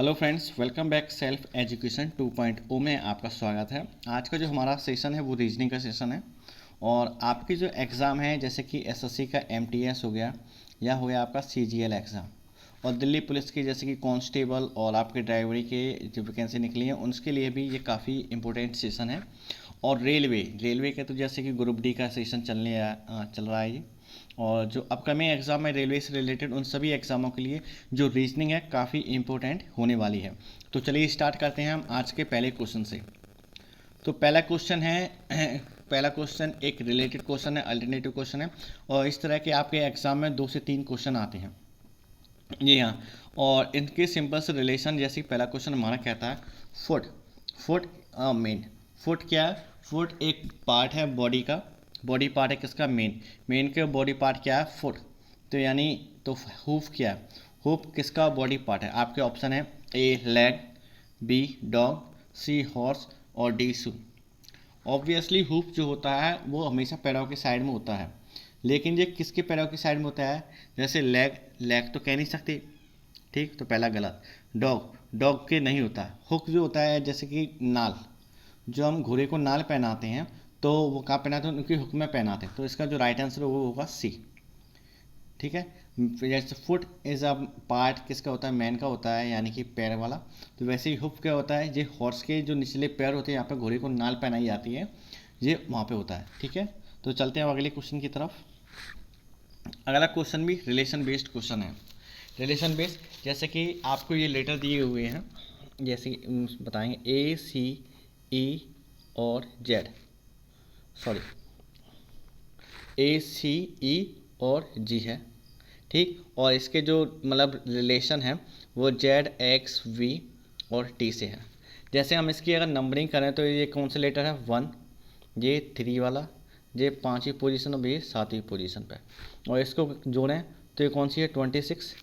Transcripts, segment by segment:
Hello friends, welcome back self education 2.0 में आपका स्वागत है। आज का जो हमारा सेशन है वो रीजनिंग का सेशन है और आपकी जो एग्ज़ाम है जैसे कि एसएससी का एमटीएस हो गया या हो गया आपका सीजीएल एग्ज़ाम और दिल्ली पुलिस की जैसे कि कांस्टेबल और आपके ड्राइवरी के जो वैकेंसी निकली है उसके लिए भी ये काफ़ी इंपॉर्टेंट सेशन है। और रेलवे के तो जैसे कि ग्रुप डी का सेशन चल रहा है ये। और जो अपकमिंग एग्ज़ाम है रेलवे से रिलेटेड उन सभी एग्ज़ामों के लिए जो रीजनिंग है काफ़ी इंपॉर्टेंट होने वाली है। तो चलिए स्टार्ट करते हैं हम आज के पहले क्वेश्चन से। तो पहला क्वेश्चन है पहला क्वेश्चन एक रिलेटेड क्वेश्चन है, अल्टरनेटिव क्वेश्चन है और इस तरह के आपके एग्ज़ाम में 2 से 3 क्वेश्चन आते हैं। जी हाँ, और इनके सिंपल से रिलेशन जैसे पहला क्वेश्चन हमारा कहता है फुट फुट मेन फुट क्या है? फुट एक पार्ट है बॉडी का, बॉडी पार्ट है किसका? मेन के बॉडी पार्ट क्या है? फुट। तो यानी तो हूफ क्या है? हूफ किसका बॉडी पार्ट है? आपके ऑप्शन है ए leg, B dog, sea horse और डी शू। ऑब्वियसली हूफ जो होता है वो हमेशा पैरों के साइड में होता है, लेकिन ये किसके पैरों की साइड में होता है? जैसे लेग तो कह नहीं सकते, ठीक, तो पहला गलत। डॉग के नहीं होता है। हुक जो होता है जैसे कि नाल, जो हम घोड़े को नाल पहनाते हैं तो वो कहाँ पहनाते हैं? उनकी हुक में पहनाते हैं। तो इसका जो राइट आंसर है वो होगा सी। ठीक है, जैसे फुट इज अ पार्ट किसका होता है? मैन का होता है, यानी कि पैर वाला। तो वैसे ही हुक क्या होता है? ये हॉर्स के जो निचले पैर होते हैं, यहाँ पे घोड़े को नाल पहनाई जाती है, ये वहाँ पे होता है। ठीक है, तो चलते हैं अगले क्वेश्चन की तरफ। अगला क्वेश्चन भी रिलेशन बेस्ड क्वेश्चन है। रिलेशन बेस्ड जैसे कि आपको ये लेटर दिए हुए हैं, जैसे बताएंगे ए सी ई और जेड, सॉरी ए सी ई और जी है, ठीक। और इसके जो मतलब रिलेशन है वो जेड एक्स वी और टी से है। जैसे हम इसकी अगर नंबरिंग करें तो ये कौन सा लेटर है? 1, ये 3 वाला, ये 5वीं पोजीशन और ये 7वीं पोजीशन पे। और इसको जोड़ें तो ये कौन सी है? 26,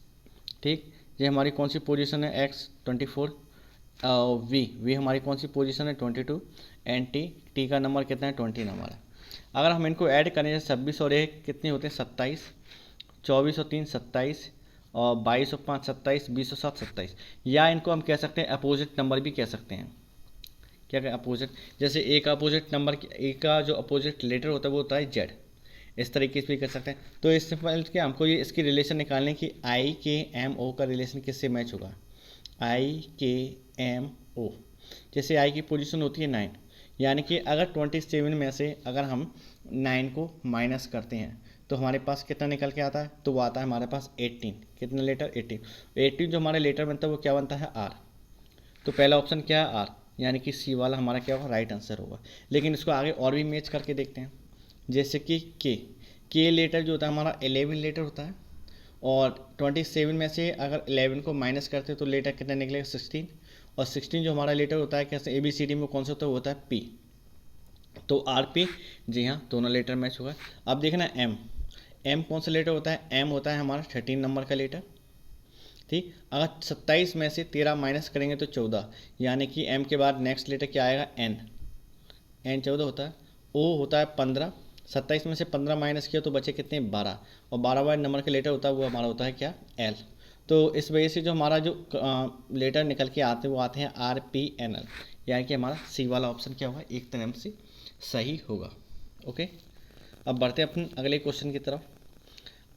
ठीक। ये हमारी कौन सी पोजीशन है? एक्स 24, वी हमारी कौन सी पोजीशन है? 22 एंड टी का नंबर कितना है? 20 नंबर है। अगर हम इनको ऐड करें जैसे 26 और 1 कितने होते हैं? 27, 24 और 3 27 और 22 और 5 27, 20 और 7 27। या इनको हम कह सकते हैं अपोजिट नंबर भी कह सकते हैं। क्या कहें? अपोजिट। जैसे ए का अपोजिट नंबर, ए का जो अपोजिट लेटर होता है वो होता है जेड। इस तरीके से भी कर सकते हैं। तो इससे पहले क्या हमको ये इसकी रिलेशन निकालने की, आई के एम ओ का रिलेशन किससे मैच होगा? आई के एम ओ। जैसे आई की पोजीशन होती है 9, यानी कि अगर 27 में से अगर हम 9 को माइनस करते हैं तो हमारे पास कितना निकल के आता है? तो वो आता है हमारे पास 18। कितना लेटर? 18 जो हमारे लेटर बनता है वो क्या बनता है? आर। तो पहला ऑप्शन क्या है? आर, यानी कि सी वाला हमारा क्या होगा? राइट आंसर होगा। लेकिन इसको आगे और भी मैच करके देखते हैं। जैसे कि के लेटर जो होता है हमारा 11 लेटर होता है और 27 में से अगर 11 को माइनस करते हैं तो लेटर कितना निकलेगा? 16। और 16 जो हमारा लेटर होता है कैसे ए बी सी डी में कौन सा होता है? वो होता है पी। तो आर पी, जी हाँ, दोनों लेटर मैच होगा। अब देखना एम कौन सा लेटर होता है? एम होता है हमारा 13 नंबर का लेटर, ठीक। अगर 27 में से 13 माइनस करेंगे तो 14, यानी कि एम के बाद नेक्स्ट लेटर क्या आएगा? एन 14 होता है। ओ होता है 15, 27 में से 15 माइनस किया तो बचे कितने? 12। और 12 वाले नंबर का लेटर होता है वो हमारा होता है क्या? एल। तो इस वजह से जो हमारा जो लेटर निकल के आते हैं वो आते हैं आर पी एन एल, यानी कि हमारा सी वाला ऑप्शन क्या होगा? एक तरह से सही होगा। ओके, अब बढ़ते हैं अपन अगले क्वेश्चन की तरफ।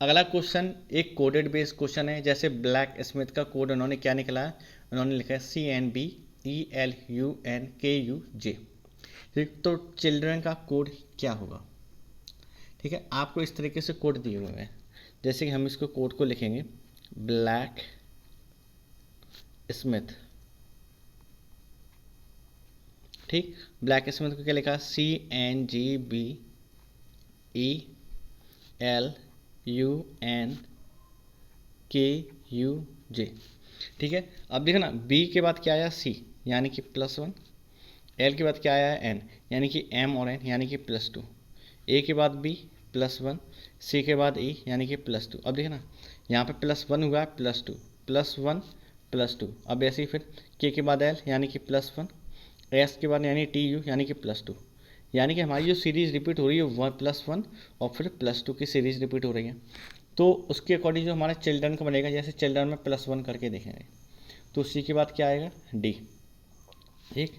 अगला क्वेश्चन एक कोडेड बेस्ड क्वेश्चन है। जैसे ब्लैक स्मिथ का कोड उन्होंने क्या निकला है? उन्होंने लिखा है CNBELUNKUJ, ठीक। तो चिल्ड्रन का कोड क्या होगा? ठीक है, आपको इस तरीके से कोड दिए हुए हैं। जैसे कि हम इसको कोड को लिखेंगे ब्लैक स्मिथ, ठीक। ब्लैक स्मिथ को क्या लिखा? CNGBELUNKUJ, ठीक है। अब देखो ना, बी के बाद क्या आया? सी, यानी कि +1। एल के बाद क्या आया है? एन, यानी कि एम और एन, यानी कि +2। ए के बाद बी +1, सी के बाद ई, यानी कि +2। अब देखना यहाँ पे +1 हुआ है, +2, +1 +2। अब ऐसे ही फिर के बाद एल, यानी कि +1, एस के बाद यानी टी यू, यानी कि +2। यानी कि हमारी जो सीरीज़ रिपीट हो रही है वह +1 और फिर +2 की सीरीज़ रिपीट हो रही है। तो उसके अकॉर्डिंग जो हमारा चिल्ड्रन का बनेगा, जैसे चिल्ड्रन में +1 करके देखेंगे तो सी के बाद क्या आएगा डी, ठीक।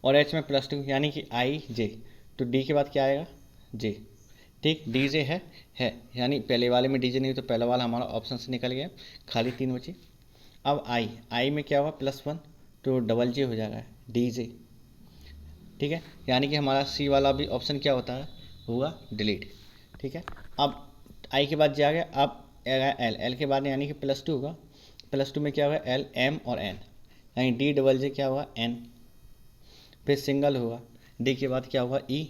और एच में +2 यानी कि आई जे, तो डी के बाद क्या आएगा जे, ठीक। डी जे है यानी पहले वाले में डी जे नहीं, तो पहला वाला हमारा ऑप्शन से निकल गया, खाली 3 बची। अब आई में क्या होगा +1, तो डबल जे हो जाएगा डी जे, ठीक है। यानी कि हमारा सी वाला भी ऑप्शन क्या होता है हुआ डिलीट, ठीक है। अब आई के बाद जे आ गया, अब एल के बाद यानी कि +2 होगा, +2 में क्या होगा एल एम और एन, यानी डी डबल जे क्या होगा एन, फिर सिंगल होगा, डी के बाद क्या होगा ई,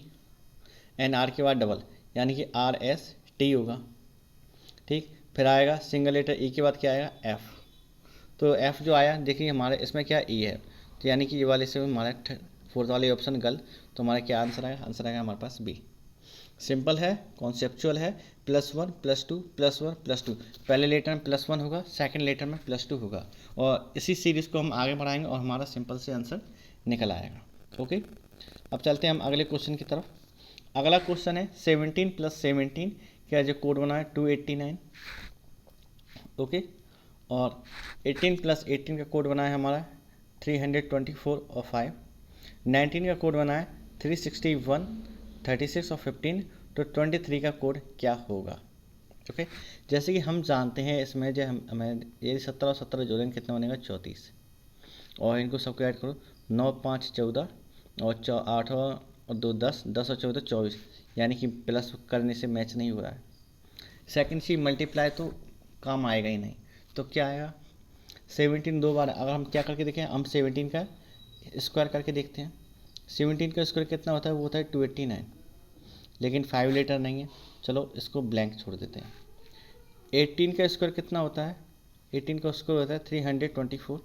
एन आर के बाद डबल यानी कि आर एस टी होगा, ठीक। फिर आएगा सिंगल लेटर ई के बाद क्या आएगा एफ, तो एफ जो आया देखिए हमारे इसमें क्या ई है, तो यानी कि ये वाले से हमारा 4th वाले ऑप्शन गलत, तो हमारा क्या आंसर आएगा, आंसर आएगा हमारे पास बी। सिंपल है, कॉन्सेप्चुअल है, +1 +2 +1 +2, पहले लेटर में +1 होगा, सेकंड लेटर में +2 होगा, और इसी सीरीज़ को हम आगे बढ़ाएंगे और हमारा सिंपल से आंसर निकल आएगा। ओके, अब चलते हैं हम अगले क्वेश्चन की तरफ। अगला क्वेश्चन है 17 + 17 क्या जो कोड बना है 289, ओके। और 18 + 18 का कोड बना है हमारा 324 और 5, 19 का कोड बना है 361, 36 और 15, तो 23 का कोड क्या होगा, ओके। जैसे कि हम जानते हैं इसमें जो हमें ये 17 और 17 जोड़ेंगे कितना बनेगा 34, और इनको सबको ऐड करो 9 5 14 और 8 और 2 10, 10 और 14 24, यानी कि प्लस करने से मैच नहीं हो रहा है। सेकंड सी मल्टीप्लाई तो काम आएगा ही नहीं, तो क्या आएगा 17 2 बार, अगर हम क्या करके देखें हम 17 का स्क्वायर करके देखते हैं, 17 का स्क्वायर कितना होता है वो होता है 289, लेकिन 5 लेटर नहीं है, चलो इसको ब्लैंक छोड़ देते हैं। 18 का स्क्वायर कितना होता है, 18 का स्क्वायर होता है 324,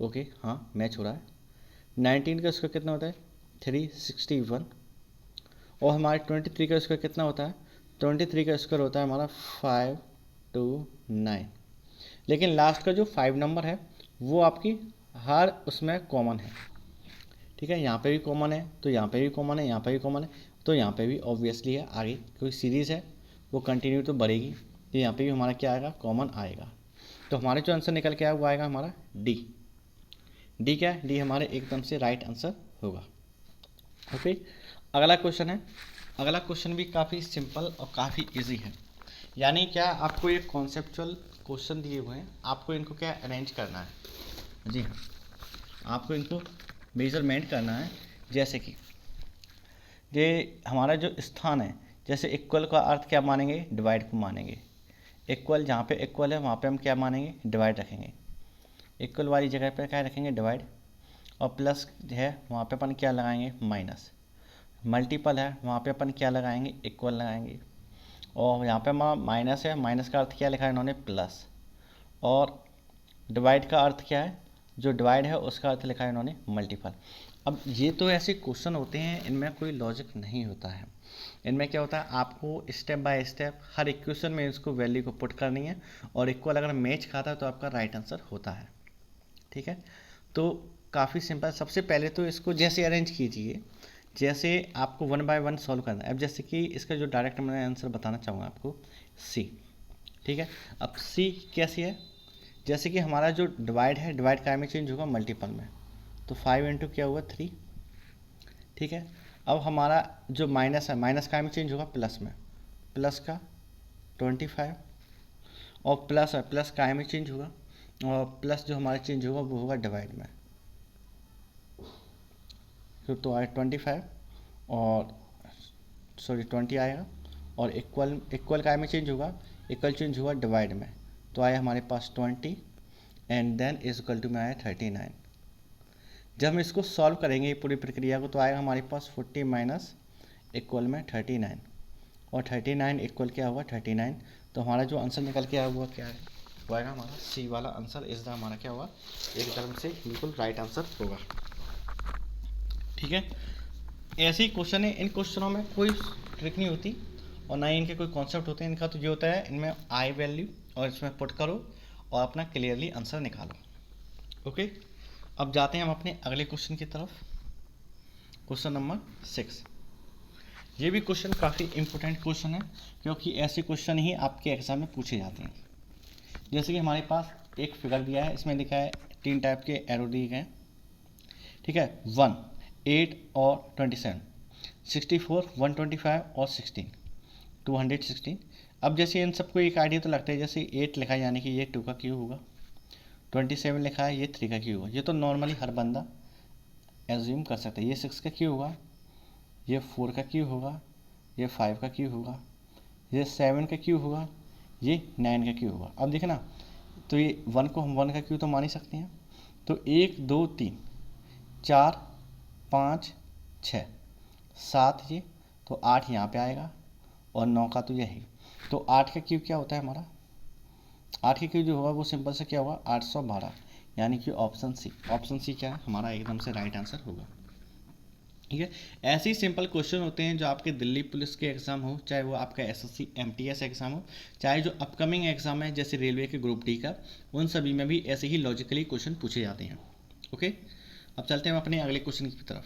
ओके हाँ मैच हो रहा है। 19 का स्क्वायर कितना होता है 361, और हमारे 23 का स्क्वायर कितना होता है, 23 का स्क्वायर होता है हमारा 529, लेकिन लास्ट का जो 5 नंबर है वो आपकी हर उसमें कॉमन है, ठीक है। यहाँ पे भी कॉमन है, तो यहाँ पे भी कॉमन है, यहाँ पे भी कॉमन है, तो यहाँ पे भी ऑब्वियसली है, आगे कोई सीरीज़ है वो कंटिन्यू तो बढ़ेगी, तो यहाँ पे भी हमारा क्या आएगा कॉमन आएगा, तो हमारे जो आंसर निकल के आया वो आएगा हमारा डी। डी क्या है, डी हमारे एकदम से राइट आंसर होगा, ओके। अगला क्वेश्चन है, अगला क्वेश्चन भी काफ़ी सिंपल और काफ़ी इजी है, यानी क्या आपको ये कॉन्सेप्चुअल क्वेश्चन दिए हुए हैं, आपको इनको क्या अरेंज करना है, जी हाँ आपको इनको मेजरमेंट करना है। जैसे कि ये हमारा जो स्थान है, जैसे इक्वल का अर्थ क्या मानेंगे, डिवाइड को मानेंगे, इक्वल जहाँ पे इक्वल है वहाँ पे हम क्या मानेंगे डिवाइड रखेंगे, इक्वल वाली जगह पर क्या रखेंगे डिवाइड, और प्लस है वहाँ पे अपन क्या लगाएंगे माइनस, मल्टीपल है वहाँ पे अपन क्या लगाएंगे इक्वल लगाएंगे, और यहाँ पे माइनस है, माइनस का अर्थ क्या लिखा है इन्होंने प्लस, और डिवाइड का अर्थ क्या है, जो डिवाइड है उसका अर्थ लिखा है इन्होंने मल्टीपल। अब ये तो ऐसे क्वेश्चन होते हैं इनमें कोई लॉजिक नहीं होता है, इनमें क्या होता है आपको step by step her equation में इसको वैल्यू को पुट करनी है, और इक्वल अगर मैच खाता है तो आपका राइट आंसर होता है, ठीक है। तो काफ़ी सिंपल, सबसे पहले तो इसको जैसे अरेंज कीजिए जैसे आपको 1 बाय 1 सॉल्व करना है। अब जैसे कि इसका जो डायरेक्ट मैं आंसर बताना चाहूँगा आपको सी, ठीक है। अब सी कैसी है, जैसे कि हमारा जो डिवाइड है, डिवाइड का में चेंज होगा मल्टीपल में, तो 5 इंटू क्या हुआ 3, ठीक है। अब हमारा जो माइनस है, माइनस का में चेंज होगा प्लस में, प्लस का 25, और प्लस है प्लस का में चेंज होगा, और प्लस जो हमारा चेंज होगा वो होगा डिवाइड में, तो आए 25 और सॉरी 20 आएगा, और इक्वल का में चेंज होगा, इक्वल चेंज हुआ डिवाइड में, तो आया हमारे पास 20 and then is equal to में आया 39। जब हम इसको सॉल्व करेंगे पूरी प्रक्रिया को तो आएगा हमारे पास 40 माइनस इक्वल में 39, और 39 इक्वल क्या हुआ 39, तो हमारा जो आंसर निकल के आया हुआ क्या है वो आएगा हमारा सी वाला आंसर, इस दा हमारा क्या हुआ एक तरफ से बिल्कुल राइट आंसर होगा, ठीक है। ऐसे ही क्वेश्चन है, इन क्वेश्चनों में कोई ट्रिक नहीं होती और ना ही इनके कोई कॉन्सेप्ट होते हैं, इनका तो ये होता है इनमें आई वैल्यू और इसमें पुट करो और अपना क्लियरली आंसर निकालो, ओके। अब जाते हैं हम अपने अगले क्वेश्चन की तरफ, क्वेश्चन नंबर 6। ये भी क्वेश्चन काफ़ी इंपॉर्टेंट क्वेश्चन है क्योंकि ऐसे क्वेश्चन ही आपके एग्जाम में पूछे जाते हैं। जैसे कि हमारे पास एक फिगर दिया है, इसमें लिखा है तीन टाइप के एरो दिए गए, ठीक है, 1, 8 और 27, 64, 125 और 16, 216। अब जैसे इन सबको एक आइडिया तो लगता है, जैसे 8 लिखा है यानी कि ये 2 का क्यूब होगा, 27 लिखा है ये 3 का क्यूब होगा। ये तो नॉर्मली हर बंदा एज्यूम कर सकता है। ये 6 का क्यूब होगा, ये 4 का क्यूब होगा, ये 5 का क्यूब होगा, ये 7 का क्यूब होगा, ये 9 का क्यूब होगा। अब देखना, तो ये 1 को हम 1 का क्यूब तो मान ही सकते हैं। तो 1 2 3 4 5 6 7, ये तो 8 यहाँ पे आएगा और 9 का तो यही। तो 8 का क्यूब क्या होता है हमारा, 8 का क्यूब जो होगा वो सिंपल से क्या होगा 812, यानी कि ऑप्शन सी। ऑप्शन सी क्या है हमारा एकदम से राइट आंसर होगा। ठीक है, ऐसे ही सिंपल क्वेश्चन होते हैं जो आपके दिल्ली पुलिस के एग्जाम हो, चाहे वो आपका एसएससी एमटीएस एग्जाम हो, चाहे जो अपकमिंग एग्जाम है जैसे रेलवे के ग्रुप डी का, उन सभी में भी ऐसे ही लॉजिकली क्वेश्चन पूछे जाते हैं। ओके, अब चलते हैं अपने अगले क्वेश्चन की तरफ।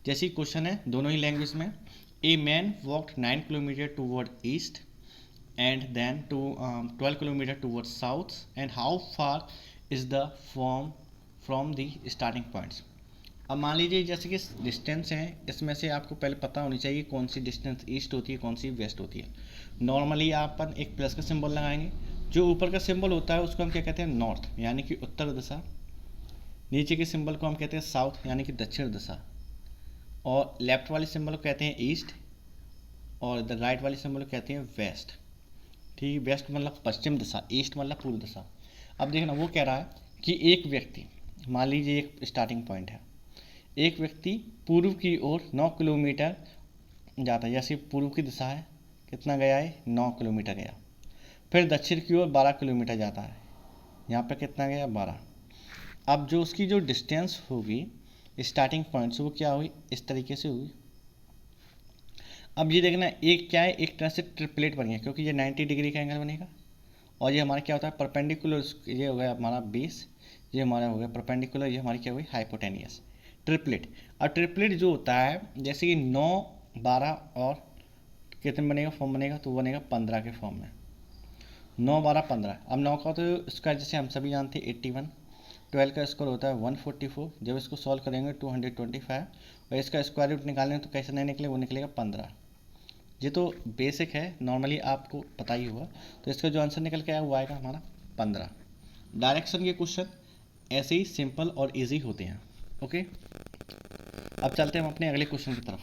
जैसे क्वेश्चन है दोनों ही लैंग्वेज में, a man walked 9 kilometre toward east and then to 12 kilometer towards south, and how far is the from the starting points। अब मान लीजिए जैसे कि डिस्टेंस है, इसमें से आपको पहले पता होनी चाहिए कौन सी डिस्टेंस ईस्ट होती है कौन सी वेस्ट होती है। नॉर्मली अपन एक प्लस का सिंबल लगाएंगे, जो ऊपर का सिंबल होता है उसको हम क्या कहते हैं नॉर्थ, यानी कि उत्तर दिशा। नीचे के सिंबल को हम कहते हैं साउथ, यानी कि दक्षिण दिशा। और लेफ्ट वाले सिंबल को कहते हैं ईस्ट, और द राइट वाले सिंबल को कहते हैं वेस्ट। ठीक, वेस्ट मतलब पश्चिम दिशा, ईस्ट मतलब पूर्व दिशा। अब देखना वो कह रहा है कि एक व्यक्ति, मान लीजिए एक स्टार्टिंग पॉइंट है, एक व्यक्ति पूर्व की ओर 9 किलोमीटर जाता है, जैसे पूर्व की दिशा है कितना गया है 9 किलोमीटर गया। फिर दक्षिण की ओर 12 किलोमीटर जाता है, यहाँ पर कितना गया 12। अब जो उसकी जो डिस्टेंस होगी स्टार्टिंग पॉइंट से वो क्या हुई, इस तरीके से हुई। अब ये देखना एक क्या है, एक तरह से ट्रिपलेट बन गया, क्योंकि ये 90 डिग्री का एंगल बनेगा, और ये हमारा क्या होता है परपेंडिकुलर, ये हो गया हमारा बेस, ये हमारा हो गया परपेंडिकुलर, ये हमारी क्या हुई हाइपोटेनियस, ट्रिपलेट। और ट्रिपलेट जो होता है जैसे कि 9 12 और कितने बनेगा फॉर्म बनेगा, तो बनेगा 15 के फॉर्म में, 9 12 15। अब 9 का तो इसका जैसे हम सभी जानते हैं 81, 12 का स्क्वायर होता है 144, जब इसको सॉल्व करेंगे 225, और इसका स्क्वायर रूट निकालेंगे तो कैसे नहीं निकले, वो निकलेगा 15। ये तो बेसिक है, नॉर्मली आपको पता ही होगा। तो इसका जो आंसर निकल के आया वो आएगा हमारा 15। डायरेक्शन के क्वेश्चन ऐसे ही सिंपल और इजी होते हैं। ओके, अब चलते हैं हम अपने अगले क्वेश्चन की तरफ।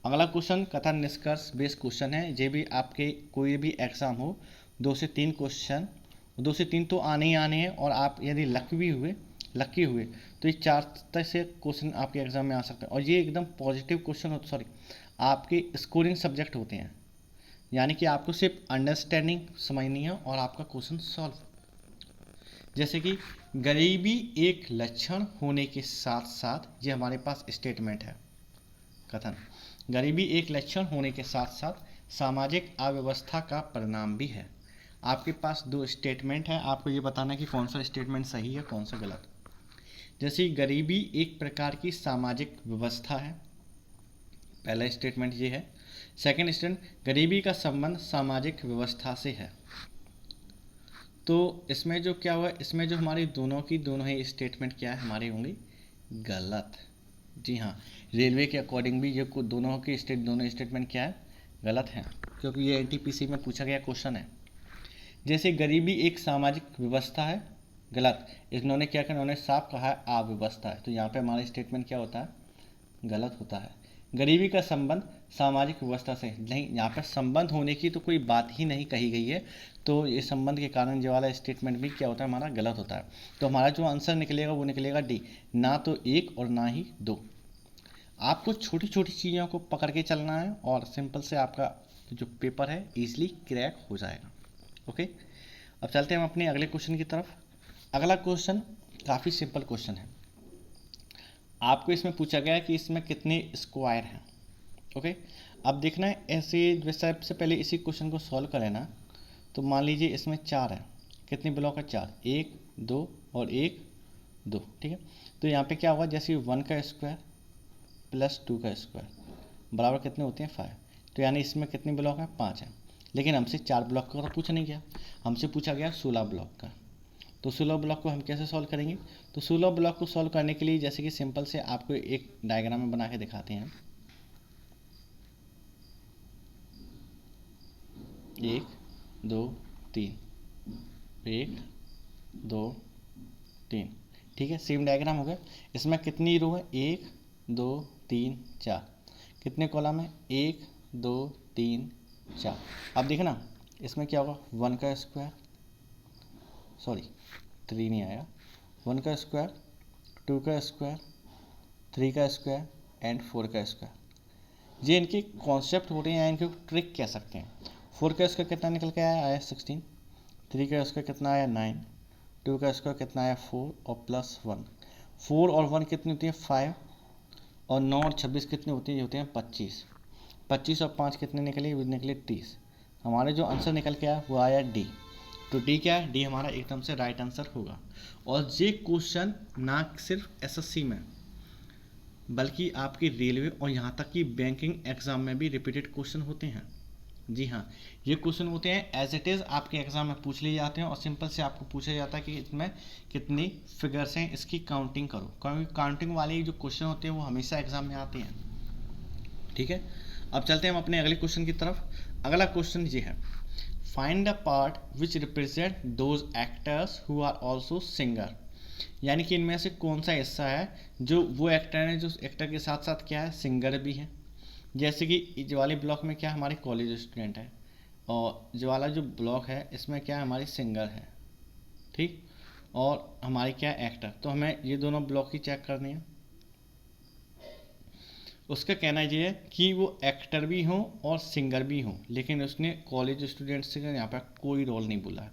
अगला क्वेश्चन कथन निष्कर्ष बेस्ड क्वेश्चन है। ये भी आपके कोई भी एग्जाम हो 2 से 3 क्वेश्चन, 2 से 3 तो आने ही आने हैं, और आप यदि लकी हुए तो ये 4 से क्वेश्चन आपके एग्जाम में आ सकते हैं। और ये एकदम पॉजिटिव क्वेश्चन हो, सॉरी आपके स्कोरिंग सब्जेक्ट होते हैं, यानी कि आपको सिर्फ अंडरस्टैंडिंग समझनी है और आपका क्वेश्चन सॉल्व। जैसे कि गरीबी एक लक्षण होने के साथ साथ, ये हमारे पास स्टेटमेंट है कथन, गरीबी एक लक्षण होने के साथ साथ सामाजिक अव्यवस्था का परिणाम भी है। आपके पास 2 स्टेटमेंट है, आपको ये बताना है कि कौन सा स्टेटमेंट सही है कौन सा गलत। जैसे गरीबी एक प्रकार की सामाजिक व्यवस्था है, पहला स्टेटमेंट ये है। सेकंड स्टेटमेंट गरीबी का संबंध सामाजिक व्यवस्था से है। तो इसमें जो क्या हुआ, इसमें जो हमारी दोनों ही स्टेटमेंट क्या है हमारी होंगी गलत। जी हाँ, रेलवे के अकॉर्डिंग भी ये दोनों स्टेटमेंट क्या है गलत हैं, क्योंकि ये एनटीपीसी में पूछा गया क्वेश्चन है। जैसे गरीबी एक सामाजिक व्यवस्था है, गलत। इन्होंने क्या कहा, इन्होंने साफ कहा है अव्यवस्था है, तो यहाँ पे हमारा स्टेटमेंट क्या होता है गलत होता है। गरीबी का संबंध सामाजिक व्यवस्था से नहीं, यहाँ पर संबंध होने की तो कोई बात ही नहीं कही गई है, तो ये संबंध के कारण जो वाला स्टेटमेंट भी क्या होता है हमारा गलत होता है। तो हमारा जो आंसर निकलेगा वो निकलेगा डी, ना तो 1 और ना ही 2। आपको छोटी छोटी चीज़ों को पकड़ के चलना है और सिंपल से आपका जो पेपर है ईजिली क्रैक हो जाएगा। ओके, अब चलते हैं हम अपने अगले क्वेश्चन की तरफ। अगला क्वेश्चन काफ़ी सिंपल क्वेश्चन है। आपको इसमें पूछा गया है कि इसमें कितने स्क्वायर हैं। ओके, अब देखना है ऐसे वैसे सबसे पहले इसी क्वेश्चन को सॉल्व करें ना, तो मान लीजिए इसमें 4 है, कितने ब्लॉक है 4, 1 2 और 1 2, ठीक है। तो यहाँ पे क्या होगा, जैसे 1 का स्क्वायर प्लस 2 का स्क्वायर बराबर कितने होते हैं 5, तो यानी इसमें कितने ब्लॉक हैं 5 है। लेकिन हमसे 4 ब्लॉक का तो पूछा नहीं गया, हमसे पूछा गया 16 ब्लॉक का। तो सोलर ब्लॉक को हम कैसे सॉल्व करेंगे? तो सोलर ब्लॉक को सॉल्व करने के लिए जैसे कि सिंपल से आपको एक डायग्राम में बना के दिखाते हैं। 1 2 3, 1 2 3, ठीक है, सेम डायग्राम हो गया। इसमें कितनी रो है? 1 2 3 4। कितने कॉलम है? 1 2 3 4। अब देखना इसमें क्या होगा, 1 का स्क्वायर, सॉरी 3 नहीं आया, 1 का स्क्वायर, 2 का स्क्वायर, 3 का स्क्वायर एंड 4 का स्क्वायर। ये इनके कॉन्सेप्ट होते हैं या इनके ट्रिक कह सकते हैं। 4 का स्क्वायर कितना निकल के आया 16, 3 का स्क्वायर कितना आया 9, 2 का स्क्वायर कितना आया 4 और प्लस 1। 4 और 1 कितनी होती है 5, और 9 और 26 कितने होते हैं? ये होते हैं 25। 25 और 5 कितने निकले? वो निकले 30। हमारे जो आंसर निकल के आया वो आया डी। तो डी क्या है? डी हमारा एकदम से राइट आंसर होगा। और ये क्वेश्चन ना सिर्फ एसएससी में बल्कि आपकी रेलवे और यहाँ तक कि बैंकिंग एग्जाम में भी रिपीटेड क्वेश्चन होते हैं। जी हाँ, ये क्वेश्चन होते हैं एज इट इज़ आपके एग्जाम में पूछ लिए जाते हैं और सिंपल से आपको पूछा जाता है कि इसमें कितनी फिगर्स हैं, इसकी काउंटिंग करो। क्योंकि काउंटिंग वाले जो क्वेश्चन होते हैं वो हमेशा एग्जाम में आते हैं। ठीक है, अब चलते हैं हम अपने अगले क्वेश्चन की तरफ। अगला क्वेश्चन ये है, find the part which represent those actors who are also singer. यानी कि इनमें से कौन सा हिस्सा है जो वो एक्टर है जो एक्टर के साथ साथ क्या है, सिंगर भी है। जैसे कि जो वाले ब्लॉक में क्या हमारे कॉलेज स्टूडेंट है, और जो वाला जो ब्लॉक है इसमें क्या हमारी सिंगर है, ठीक, और हमारी क्या एक्टर। तो हमें ये दोनों ब्लॉक ही चेक करनी है। उसका कहना ये है कि वो एक्टर भी हों और सिंगर भी हों, लेकिन उसने कॉलेज स्टूडेंट्स से यहाँ पर कोई रोल नहीं बोला है।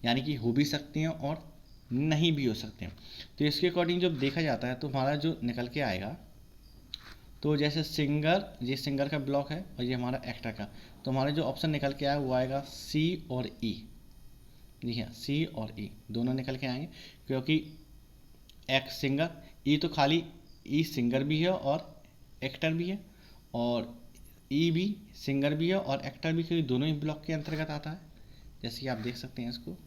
यानी कि हो भी सकती हैं और नहीं भी हो सकते हैं। तो इसके अकॉर्डिंग जब देखा जाता है तो हमारा जो निकल के आएगा, तो जैसे सिंगर, ये सिंगर का ब्लॉक है और ये हमारा एक्टर का, तो हमारा जो ऑप्शन निकल के आया वो आएगा सी और ई। जी हाँ, सी और ई दोनों निकल के आएंगे, क्योंकि एक सिंगर, ई तो खाली ई सिंगर भी है और एक्टर भी है, और ई भी सिंगर भी है और एक्टर भी, क्योंकि दोनों ही ब्लॉक के अंतर्गत आता है, जैसे कि आप देख सकते हैं इसको।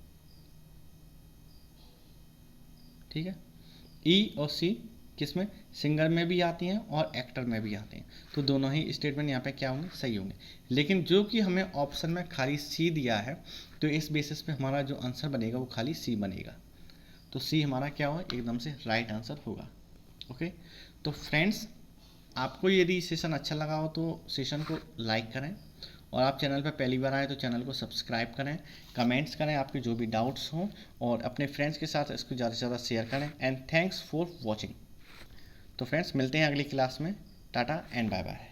ठीक है, ई और सी किसमें, सिंगर में भी आती हैं और एक्टर में भी आते हैं। तो दोनों ही स्टेटमेंट यहाँ पे क्या होंगे, सही होंगे। लेकिन जो कि हमें ऑप्शन में खाली सी दिया है, तो इस बेसिस पे हमारा जो आंसर बनेगा वो खाली सी बनेगा। तो सी हमारा क्या होगा, एकदम से राइट आंसर होगा। ओके, तो फ्रेंड्स आपको यदि सेशन अच्छा लगा हो तो सेशन को लाइक करें, और आप चैनल पर पहली बार आए तो चैनल को सब्सक्राइब करें, कमेंट्स करें आपके जो भी डाउट्स हों, और अपने फ्रेंड्स के साथ इसको ज़्यादा से ज़्यादा शेयर करें। And thanks for watching. तो फ्रेंड्स मिलते हैं अगली क्लास में। Tata and bye bye.